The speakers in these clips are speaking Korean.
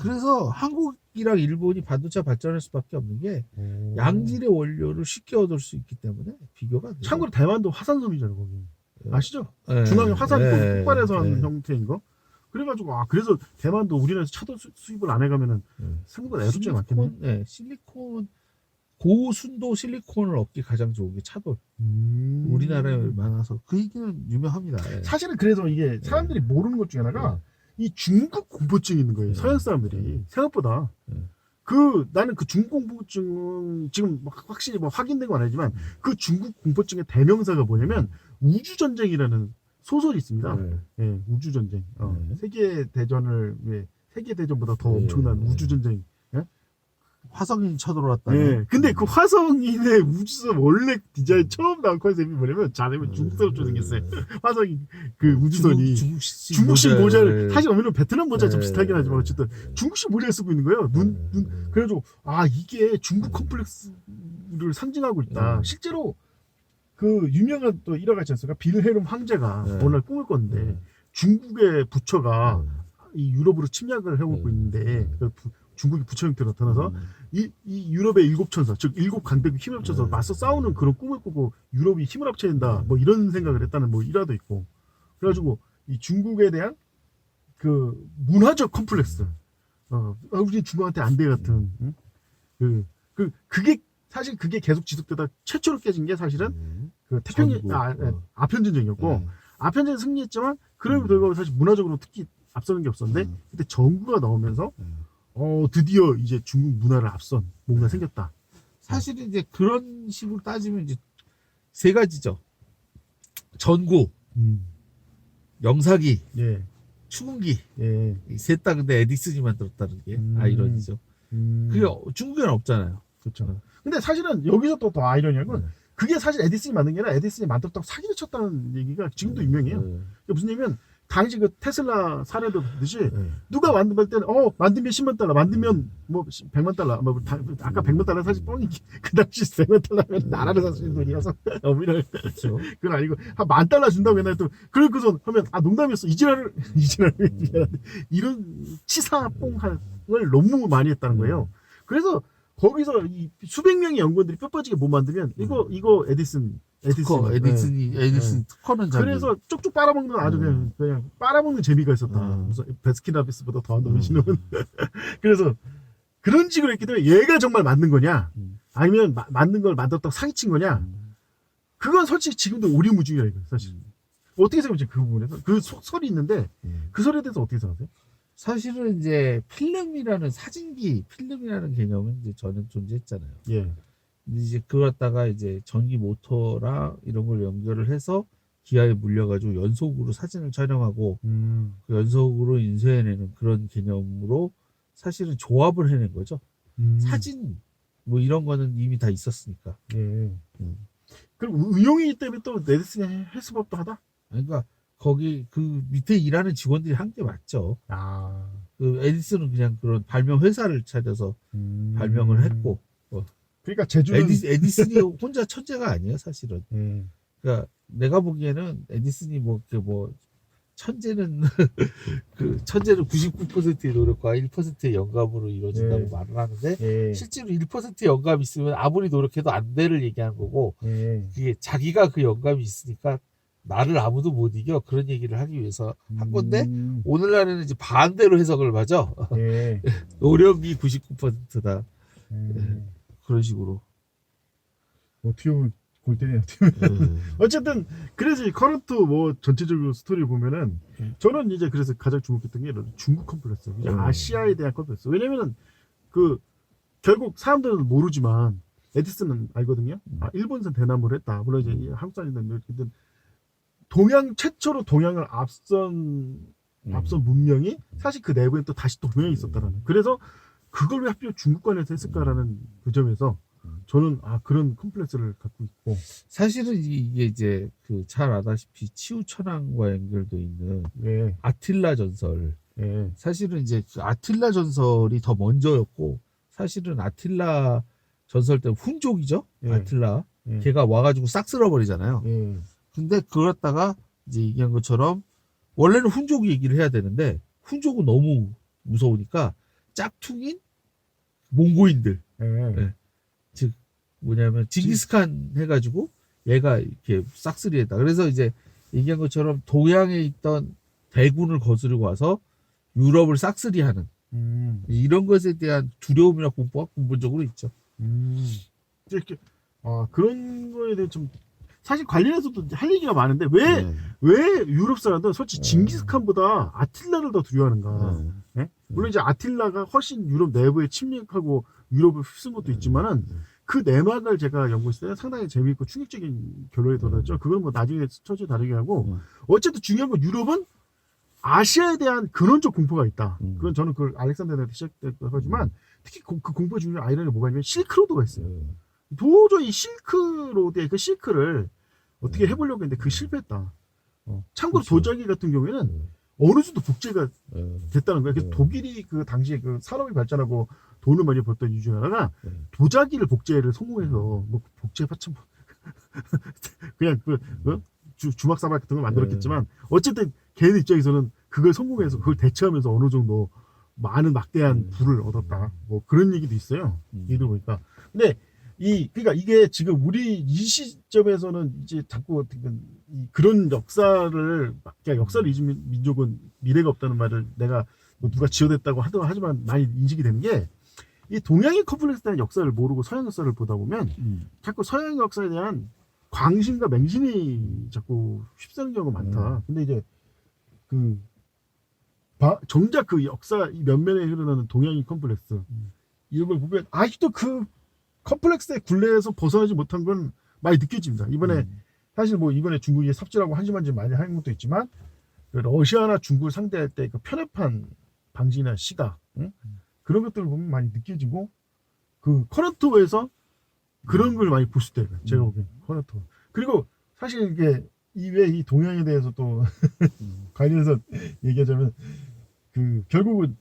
그래서 한국이랑 일본이 반도체 발전할 수밖에 없는 게 양질의 원료를 쉽게 얻을 수 있기 때문에 비교가 안 돼요. 참고로 대만도 화산 섬이잖아요, 거기. 아시죠? 네. 중앙에 화산이 네. 폭발해서 한 네. 형태인 거. 그래가지고 그래서 대만도 우리나라에서 차도 수입을 안 해가면은 생각보다 애소증이 많겠네. 네, 실리콘 고순도 실리콘을 얻기 가장 좋은 게 차돌. 우리나라에 많아서 그 얘기는 유명합니다. 네. 사실은 그래서 이게 사람들이 모르는 것 중에 하나가 이 중국 공포증이 있는 거예요. 서양 사람들이 생각보다. 나는 그 중국 공포증은 지금 확실히 뭐 확인된 건 아니지만 그 중국 공포증의 대명사가 뭐냐면 우주전쟁이라는 소설이 있습니다. 예, 우주전쟁. 세계대전을, 세계대전보다 더 엄청난 우주전쟁. 화성인 쳐들어왔다. 예. 근데 그 화성인의 우주선 원래 디자인 처음 나온 컨셉이 뭐냐면 잘하면 중국스럽게 생겼어요. 화성인 그 우주선이 중국식 모자를 사실 오히려 베트남 모자 좀 비슷하긴 하지만 어쨌든 중국식 모자를 쓰고 있는 거예요. 그래가지고 이게 중국 컴플렉스를 상징하고 있다. 실제로 그 유명한 또 일화가 있지 않습니까? 빌헬름 황제가 어느 날 꿈을 꿨는데 중국의 부처가 이 유럽으로 침략을 해오고 있는데 중국이 부처 형태로 나타나서 이 유럽의 일곱 천사, 즉 일곱 강대국 힘을 합쳐서 맞서 싸우는 그런 꿈을 꾸고 유럽이 힘을 합쳐야 된다, 뭐 이런 생각을 했다는 뭐 일화도 있고. 그래가지고 이 중국에 대한 그 문화적 컴플렉스, 우리 중국한테 안 돼 같은, 그게 사실 그게 계속 지속되다 최초로 깨진 게 사실은 그 태평양 아편전쟁이었고, 아편전쟁 승리했지만 그럼에도 불구하고 사실 문화적으로 특히 앞서는 게 없었는데 그때 정부가 나오면서 드디어 이제 중국 문화를 앞선 뭔가 생겼다. 사실 이제 그런 식으로 따지면 이제 세 가지죠. 전구, 영사기, 추궁기. 셋 다 근데 에디슨이 만들었다는 게 아이러니죠. 그게 중국에는 없잖아요. 그렇죠. 근데 사실은 여기서 또 더 아이러니한 건 그게 사실 에디슨이 만든 게 아니라 에디슨이 만들었다고 사기를 쳤다는 얘기가 지금도 유명해요. 그게 무슨 얘기냐면 당시 그 테슬라 사례도 보듯이 누가 만들 때는 만들면 10만 달러, 만들면 뭐 100만 달러, 뭐 아까 100만 달러 사실 뻥이 그 당시 100만 달러면 나라를 살 수 있는 돈이어서 이런 그렇죠. 그건 아니고 한 10,000달러 준다고 했나 또 그러고서 하면 농담이었어 이지랄을 이런 치사뽕을 너무 많이 했다는 거예요. 그래서 거기서 이 수백 명의 연구원들이 뼈 빠지게 못 만들면 이거 에디슨 특허는 그래서 쭉쭉 빨아먹는 아주 그냥 빨아먹는 재미가 있었다. 무슨 베스킨라빈스보다 더한 놈이 신은. 그래서 그런 식으로 했기 때문에 얘가 정말 만든 거냐, 아니면 만든 걸 만들었다고 사기친 거냐, 그건 솔직히 지금도 오리무중이라 이거 사실. 어떻게 생각하세요 그 부분에서? 그 설이 있는데 그 설에 대해서 어떻게 생각하세요? 사실은 이제 필름이라는 개념은 이제 저는 존재했잖아요. 근데 이제 그걸 갖다가 이제 전기 모터랑 이런 걸 연결을 해서 기아에 물려가지고 연속으로 사진을 촬영하고 그 연속으로 인쇄해내는 그런 개념으로 사실은 조합을 해낸 거죠. 사진 뭐 이런 거는 이미 다 있었으니까. 그럼 의용이기 때문에 또 에디슨이 할 수밖에 하다? 그러니까 거기 그 밑에 일하는 직원들이 한 게 맞죠. 그 에디슨은 그냥 그런 발명 회사를 차려서 발명을 했고. 그러니까 제주는 에디슨이 혼자 천재가 아니에요, 사실은. 그러니까 내가 보기에는 에디슨이 천재는 그 천재는 99%의 노력과 1%의 영감으로 이루어진다고 말을 하는데 실제로 1%의 영감이 있으면 아무리 노력해도 안 돼를 얘기하는 거고 그게 자기가 그 영감이 있으니까 나를 아무도 못 이겨 그런 얘기를 하기 위해서 한 건데 오늘날에는 이제 반대로 해석을 하죠. 노력이 99%다. 그런 식으로. 어떻게 보면 골 때리네. 어쨌든 그래서 커런트 뭐 전체적으로 스토리를 보면은 저는 이제 그래서 가장 주목했던 게 중국 컴플렉스, 아시아에 대한 컴플렉스. 왜냐면은 그 결국 사람들은 모르지만 에디슨은 알거든요. 일본산 대나무를 했다. 물론 이제 한국 사람들은 동양 최초로 동양을 앞선 문명이 사실 그 내부에 또 다시 또 동양이 있었다라는. 그래서 그걸 왜 하필 중국관에서 했을까라는 그 점에서 저는 그런 컴플렉스를 갖고 있고. 사실은 이게 이제 그 잘 아다시피 치우천왕과 연결돼 있는 아틸라 전설. 사실은 이제 그 아틸라 전설이 더 먼저였고 사실은 아틸라 전설 때 훈족이죠. 아틸라. 걔가 와가지고 싹 쓸어버리잖아요. 근데 그걸 갖다가 이제 얘기한 것처럼 원래는 훈족 얘기를 해야 되는데 훈족은 너무 무서우니까 짝퉁인 몽고인들. 네. 즉 뭐냐면 징기스칸 해가지고 얘가 이렇게 싹쓸이했다. 그래서 이제 얘기한 것처럼 동양에 있던 대군을 거스르고 와서 유럽을 싹쓸이하는 이런 것에 대한 두려움이나 공포가 근본적으로 있죠. 이렇게 그런 거에 대해 좀 사실 관련해서도 할 얘기가 많은데 왜 유럽 사람들은 솔직히 징기스칸보다 아틸라를 더 두려워하는가? 네? 물론 이제 아틸라가 훨씬 유럽 내부에 침략하고 유럽을 휩쓴 것도 있지만은 그 내막을 제가 연구했을 때 상당히 재미있고 충격적인 결론이 돌았죠. 그건 뭐 나중에 처지 다르게 하고 어쨌든 중요한 건 유럽은 아시아에 대한 근원적 공포가 있다. 그건 저는 그 알렉산더한테 시작됐던 거지만 특히 그 공포 중에 아이러니가 뭐가 있냐면 실크로드가 있어요. 도저히 실크로드의 그 실크를 어떻게 해보려고 했는데 그 실패했다. 참고로 그렇죠. 도자기 같은 경우에는 어느 정도 복제가 됐다는 거예요. 그래서 독일이 그 당시에 그 산업이 발전하고 돈을 많이 벌던 이유 중에 하나가 도자기를 복제를 성공해서 뭐 복제해봤자 뭐 그냥 주막사막 같은 걸 만들었겠지만 어쨌든 걔네 입장에서는 그걸 성공해서 그걸 대체하면서 어느 정도 많은 막대한 부를 얻었다. 뭐 그런 얘기도 있어요. 얘기를 보니까. 근데 그러니까 이게 지금 우리 이 시점에서는 이제 자꾸 그런 역사를 잊은 민족은 미래가 없다는 말을 내가 뭐 누가 지어냈다고 하지만 많이 인식이 되는 게 이 동양의 컴플렉스에 대한 역사를 모르고 서양 역사를 보다 보면 자꾸 서양 역사에 대한 광신과 맹신이 자꾸 휩쓰는 경우가 많다. 근데 이제 정작 그 역사 이 면면에 흐르는 동양의 컴플렉스 이런 걸 보면 아직도 그 컴플렉스의 굴레에서 벗어나지 못한 건 많이 느껴집니다. 이번에 사실 뭐 이번에 중국이 삽질하고 한심한짓 많이 하는 것도 있지만 러시아나 중국을 상대할 때 그 편협한 방식이나 시각 그런 것들을 보면 많이 느껴지고 그 커넥터에서 그런 걸 많이 볼 수 있대요. 제가 보기엔 커넥터. 그리고 사실 이게 이 동양에 대해서 또 관련해서 얘기하자면 결국은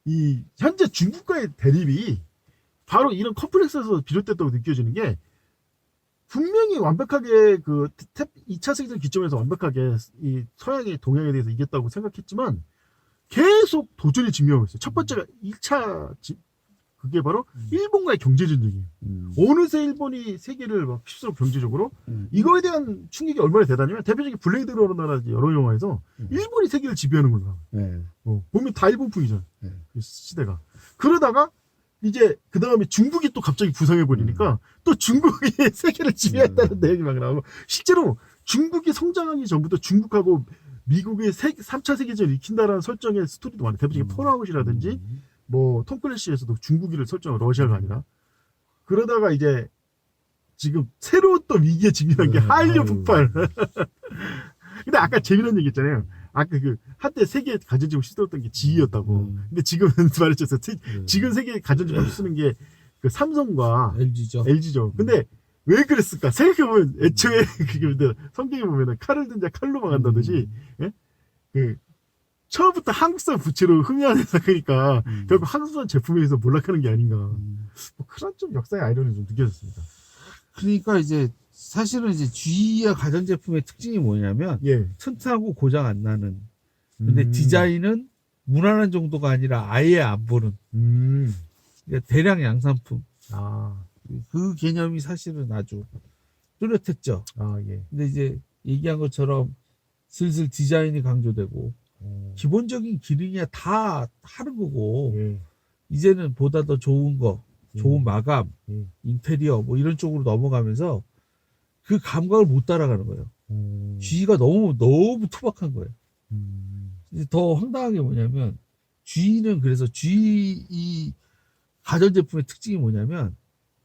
이 현재 중국과의 대립이 바로 이런 컴플렉스에서 비롯됐다고 느껴지는 게 분명히 완벽하게 2차 세계대전 기점에서 완벽하게 이 서양이 동양에 대해서 이겼다고 생각했지만 계속 도전이 증명하고 있어요. 첫 번째가 1차 그게 바로 일본과의 경제전쟁이에요. 어느새 일본이 세계를 막 휩쓸어 경제적으로 이거에 대한 충격이 얼마나 대단하냐면 대표적인 블레이드 러너라든지 여러 영화에서 일본이 세계를 지배하는 걸로 보면 다 일본풍이잖아요. 시대가. 그러다가 이제 그 다음에 중국이 또 갑자기 부상해버리니까 또 중국이 세계를 지배했다는 내용이 막 나오고 실제로 중국이 성장하기 전부터 중국하고 미국의 3차 세계전을 일으킨다라는 설정의 스토리도 많아요. 대표적인 폴아웃이라든지 뭐 톰 클래시에서도 중국이를 설정한 러시아가 아니라 그러다가 이제 지금 새로운 또 위기에 직면한 게 한류 폭발. 근데 아까 재미난 얘기 했잖아요. 아까 한때 세계 가전제품 시도했던 게 GE였다고. 근데 지금은 말했죠. 지금 세계 가전제품 쓰는 게 그 삼성과 LG죠. 근데 왜 그랬을까? 생각해보면 애초에 성경에 보면은 칼을 든 자 칼로 망한다듯이 처음부터 한국산 부채로 흥행하는 그러니까 결국 한국산 제품에서 몰락하는 게 아닌가. 뭐 그런 좀 역사의 아이러니가 좀 느껴졌습니다. 그러니까 이제 사실은 이제 GE와 가전제품의 특징이 뭐냐면 튼튼하고 고장 안 나는. 근데 디자인은 무난한 정도가 아니라 아예 안 보는. 그러니까 대량 양산품. 그 개념이 사실은 아주 뚜렷했죠. 근데 이제 얘기한 것처럼 슬슬 디자인이 강조되고 기본적인 기능이야 다 하는 거고 이제는 보다 더 좋은 거, 좋은 마감, 인테리어 뭐 이런 쪽으로 넘어가면서 그 감각을 못 따라가는 거예요. GE가 너무 투박한 거예요. 이제 더 황당한 게 뭐냐면 GE는 그래서 GE 가전제품의 특징이 뭐냐면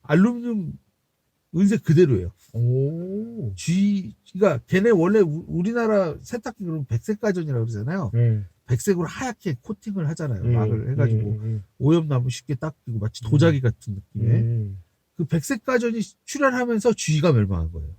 알루미늄 은색 그대로예요. GE가 걔네 원래 우리나라 세탁기 그러면 백색 가전이라고 그러잖아요. 백색으로 하얗게 코팅을 하잖아요. 막을 해가지고 오염 나무 쉽게 닦이고 마치 도자기 같은 느낌의 그 백색 가전이 출현하면서 GE가 멸망한 거예요.